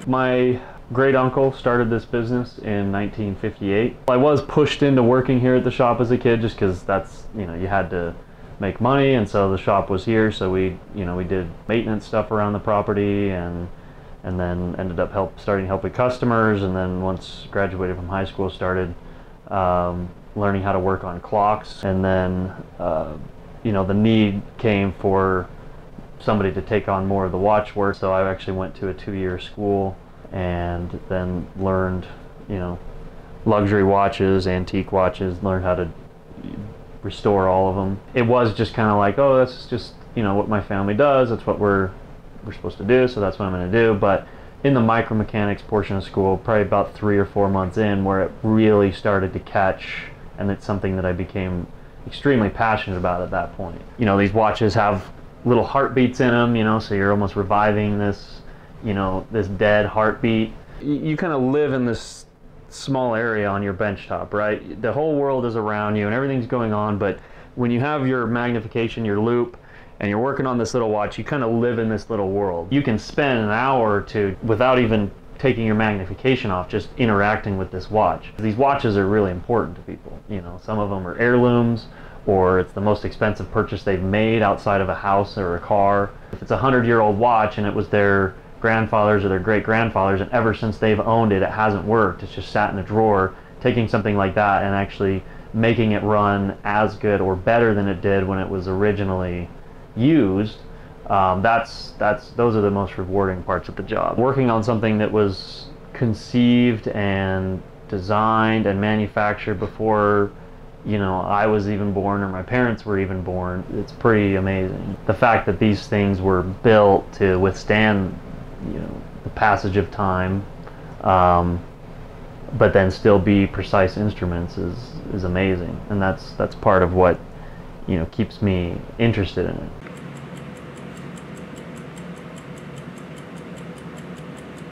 My great uncle started this business in 1958. I was pushed into working here at the shop as a kid just because that's, you had to make money, and so the shop was here, so we did maintenance stuff around the property, and then ended up starting to help with customers, and then once graduated from high school started learning how to work on clocks, and then the need came for somebody to take on more of the watch work, so I actually went to a 2-year school and then learned luxury watches, antique watches, learned how to restore all of them. It was just kind of like, oh, that's just what my family does, that's what we're supposed to do, so that's what I'm going to do. But in the micromechanics portion of school, probably about 3 or 4 months in, where it really started to catch, and it's something that I became extremely passionate about at that point. These watches have little heartbeats in them, so you're almost reviving this, this dead heartbeat. You kind of live in this small area on your bench top, right? The whole world is around you and everything's going on, but when you have your magnification, your loop, and you're working on this little watch, you kind of live in this little world. You can spend an hour or two without even taking your magnification off, just interacting with this watch. These watches are really important to people. Some of them are heirlooms, or it's the most expensive purchase they've made outside of a house or a car. If it's a 100-year-old watch and it was their grandfathers or their great-grandfathers, and ever since they've owned it, it hasn't worked, it's just sat in a drawer, taking something like that and actually making it run as good or better than it did when it was originally used, those are the most rewarding parts of the job. Working on something that was conceived and designed and manufactured before I was even born or my parents were even born, it's pretty amazing. The fact that these things were built to withstand the passage of time, but then still be precise instruments is amazing, and that's part of what keeps me interested in it.